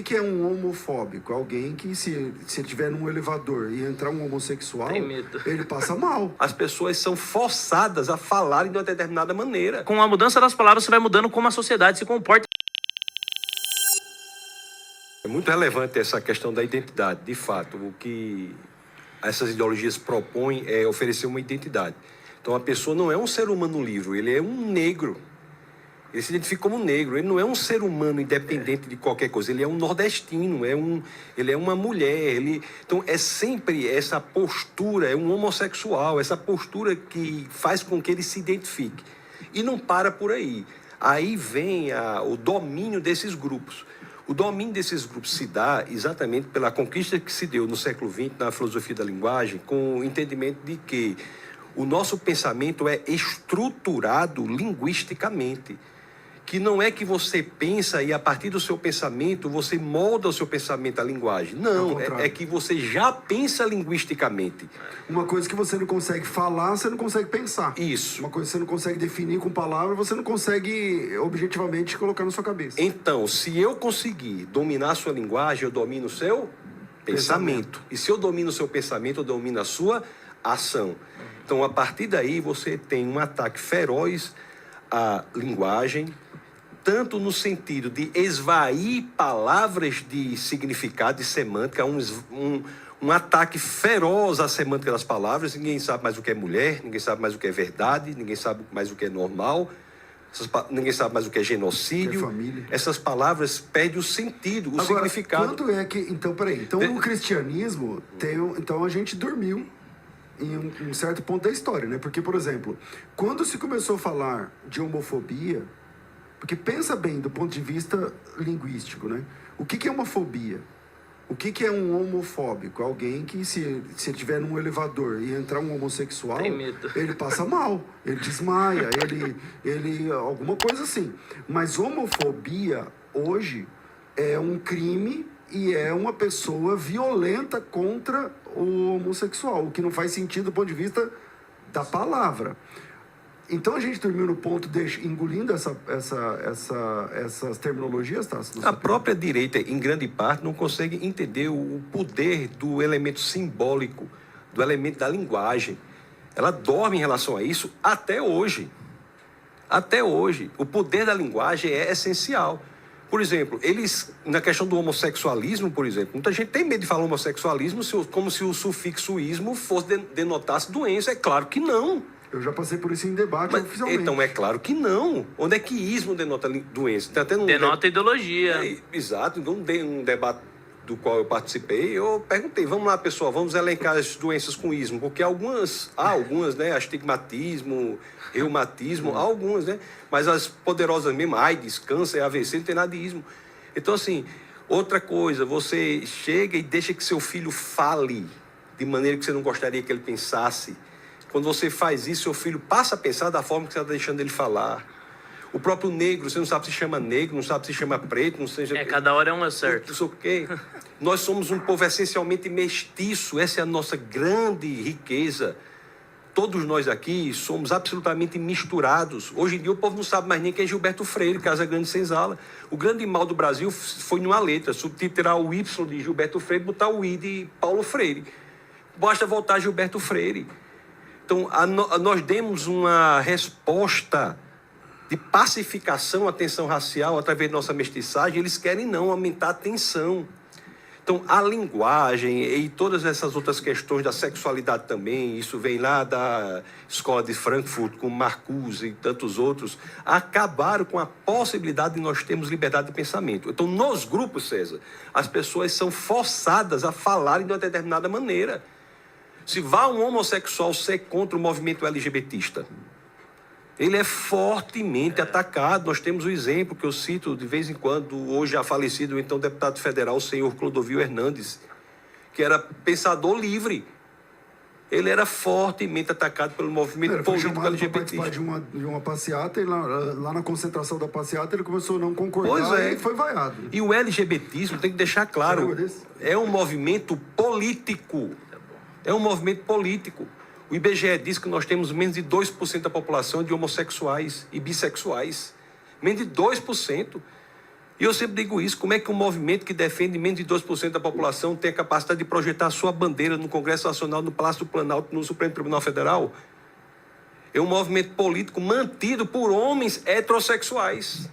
que é um homofóbico? Alguém que, se ele estiver num elevador e entrar um homossexual, ele passa mal. As pessoas são forçadas a falarem de uma determinada maneira. Com a mudança das palavras, você vai mudando como a sociedade se comporta. É muito relevante essa questão da identidade. De fato, o que essas ideologias propõem é oferecer uma identidade. Então, a pessoa não é um ser humano livre, ele é um negro. Ele se identifica como negro, ele não é um ser humano independente de qualquer coisa, ele é um nordestino, ele é uma mulher. Então, é sempre essa postura, é um homossexual, essa postura que faz com que ele se identifique. E não para por aí. Aí vem o domínio desses grupos. O domínio desses grupos se dá exatamente pela conquista que se deu no século XX na filosofia da linguagem, com o entendimento de que o nosso pensamento é estruturado linguisticamente. Que não é que você pensa e a partir do seu pensamento você molda o seu pensamento à linguagem. Não, é que você já pensa linguisticamente. Uma coisa que você não consegue falar, você não consegue pensar. Isso. Uma coisa que você não consegue definir com palavras, você não consegue objetivamente colocar na sua cabeça. Então, se eu conseguir dominar a sua linguagem, eu domino o seu pensamento. E se eu domino o seu pensamento, eu domino a sua ação. Então, a partir daí, você tem um ataque feroz à linguagem, tanto no sentido de esvair palavras de significado, de semântica, um ataque feroz à semântica das palavras. Ninguém sabe mais o que é mulher, ninguém sabe mais o que é verdade, ninguém sabe mais o que é normal, ninguém sabe mais o que é genocídio. Que é família. Essas palavras perdem o sentido, o Agora, significado. quanto é que... Então, peraí. Então, o cristianismo tem... Então, a gente dormiu em um certo ponto da história, né? Porque, por exemplo, quando se começou a falar de homofobia... Porque pensa bem do ponto de vista linguístico, né? O que é homofobia? O que é um homofóbico? Alguém que, se estiver num elevador e entrar um homossexual, ele passa mal, ele desmaia, ele alguma coisa assim. Mas homofobia, hoje, é um crime e é uma pessoa violenta contra o homossexual, o que não faz sentido do ponto de vista da palavra. Então a gente dormiu no ponto de engolindo essas terminologias, tá? A própria direita, em grande parte, não consegue entender o poder do elemento simbólico, do elemento da linguagem. Ela dorme em relação a isso até hoje. Até hoje. O poder da linguagem é essencial. Por exemplo, na questão do homossexualismo, por exemplo, muita gente tem medo de falar homossexualismo como se o sufixo ismo denotasse doença. É claro que não. Eu já passei por isso em debate oficialmente. Então, é claro que não. Onde é que ismo denota doença? Denota ideologia. Exato. Então, um debate do qual eu participei, eu perguntei, vamos lá, pessoal, vamos elencar as doenças com ismo, porque há algumas, né? Astigmatismo, reumatismo, há algumas, né? Mas as poderosas mesmo, AIDS, câncer, AVC, não tem nada de ismo. Então, assim, outra coisa, você chega e deixa que seu filho fale de maneira que você não gostaria que ele pensasse. Quando você faz isso, seu filho passa a pensar da forma que você está deixando ele falar. O próprio negro, você não sabe se chama negro, não sabe se chama preto, não seja... cada hora é um certo. Não sei o quê. Nós somos um povo essencialmente mestiço, essa é a nossa grande riqueza. Todos nós aqui somos absolutamente misturados. Hoje em dia o povo não sabe mais nem quem é Gilberto Freire, Casa Grande Senzala. O grande mal do Brasil foi numa letra, subtitular o Y de Gilberto Freire, botar o I de Paulo Freire. Basta voltar a Gilberto Freire. Então, nós demos uma resposta de pacificação à tensão racial através de nossa mestiçagem. Eles querem não aumentar a tensão. Então, a linguagem e todas essas outras questões da sexualidade também, isso vem lá da escola de Frankfurt, com Marcuse e tantos outros, acabaram com a possibilidade de nós termos liberdade de pensamento. Então, nos grupos, César, as pessoas são forçadas a falarem de uma determinada maneira. Se vá um homossexual ser contra o movimento LGBTista, ele é fortemente atacado. Nós temos o exemplo que eu cito de vez em quando, hoje já falecido, então deputado federal, o senhor Clodovil Hernandes, que era pensador livre. Ele era fortemente atacado pelo movimento político LGBTista. Ele foi chamado para participar de uma passeata e lá na concentração da passeata ele começou a não concordar e foi vaiado. E o LGBTismo, tem que deixar claro, é um movimento político. É um movimento político. O IBGE diz que nós temos menos de 2% da população de homossexuais e bissexuais. Menos de 2%. E eu sempre digo isso, como é que um movimento que defende menos de 2% da população tem a capacidade de projetar a sua bandeira no Congresso Nacional, no Palácio do Planalto, no Supremo Tribunal Federal? É um movimento político mantido por homens heterossexuais.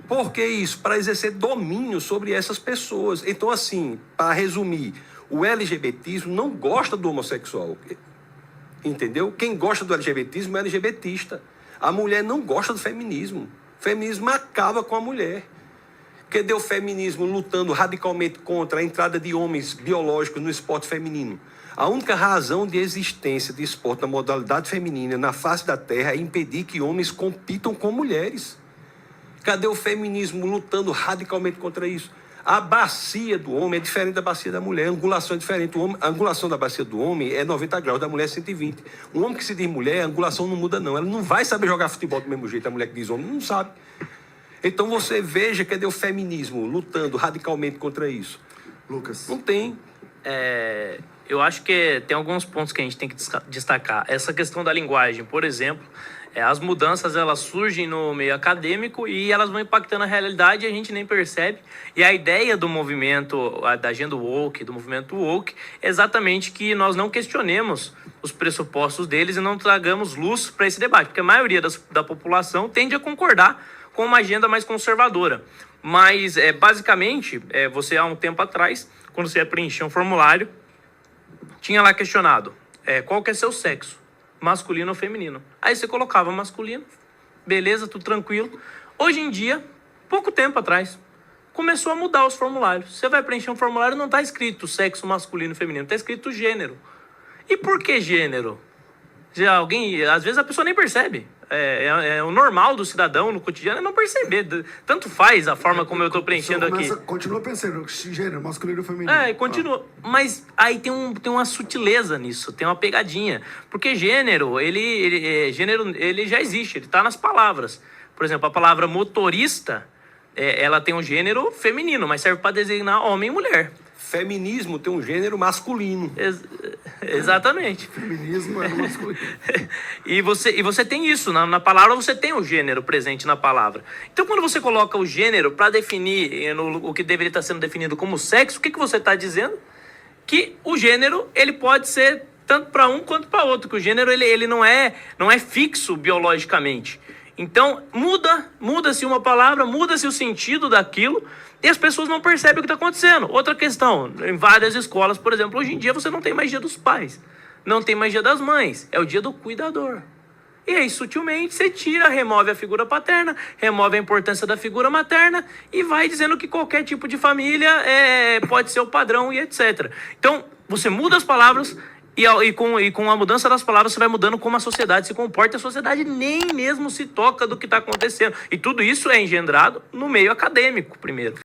Por que isso? Para exercer domínio sobre essas pessoas. Então, assim, para resumir, o LGBTismo não gosta do homossexual. Entendeu? Quem gosta do LGBTismo é LGBTista. A mulher não gosta do feminismo. O feminismo acaba com a mulher. Cadê o feminismo lutando radicalmente contra a entrada de homens biológicos no esporte feminino? A única razão de existência de esporte na modalidade feminina na face da Terra é impedir que homens compitam com mulheres. Cadê o feminismo lutando radicalmente contra isso? A bacia do homem é diferente da bacia da mulher, a angulação é diferente. A angulação da bacia do homem é 90 graus, da mulher é 120. Um homem que se diz mulher, a angulação não muda não. Ela não vai saber jogar futebol do mesmo jeito, a mulher que diz homem não sabe. Então você veja, cadê o feminismo lutando radicalmente contra isso? Lucas. Não tem. Eu acho que tem alguns pontos que a gente tem que destacar. Essa questão da linguagem, por exemplo, as mudanças elas surgem no meio acadêmico e elas vão impactando a realidade e a gente nem percebe. E a ideia do movimento, da agenda woke, do movimento woke, é exatamente que nós não questionemos os pressupostos deles e não tragamos luz para esse debate, porque a maioria da população tende a concordar com uma agenda mais conservadora. Mas, basicamente, você há um tempo atrás, quando você ia preencher um formulário, tinha lá questionado qual que é seu sexo, masculino ou feminino. Aí você colocava masculino, beleza, tudo tranquilo. Hoje em dia, pouco tempo atrás, começou a mudar os formulários. Você vai preencher um formulário, não está escrito sexo masculino e feminino, está escrito gênero. E por que gênero? Às vezes a pessoa nem percebe. É o normal do cidadão no cotidiano é não perceber. Tanto faz a forma como eu estou preenchendo aqui. Continua pensando, gênero, masculino e feminino. Continua. Mas aí tem uma sutileza nisso, tem uma pegadinha. Porque gênero, ele já existe, ele está nas palavras. Por exemplo, a palavra motorista, ela tem um gênero feminino, mas serve para designar homem e mulher. Feminismo tem um gênero masculino. Exatamente. Feminismo é masculino. E você tem isso, na palavra você tem o gênero presente na palavra. Então quando você coloca o gênero para definir o que deveria estar sendo definido como sexo, o que você está dizendo? Que o gênero ele pode ser tanto para um quanto para outro, que o gênero ele não é fixo biologicamente. Então muda-se uma palavra, muda-se o sentido daquilo, e as pessoas não percebem o que está acontecendo. Outra questão, em várias escolas, por exemplo, hoje em dia você não tem mais dia dos pais, não tem mais dia das mães, é o dia do cuidador. E aí, sutilmente, você remove a figura paterna, remove a importância da figura materna e vai dizendo que qualquer tipo de família pode ser o padrão e etc. Então, você muda as palavras e com a mudança das palavras você vai mudando como a sociedade se comporta. A sociedade nem mesmo se toca do que está acontecendo. E tudo isso é engendrado no meio acadêmico, primeiro.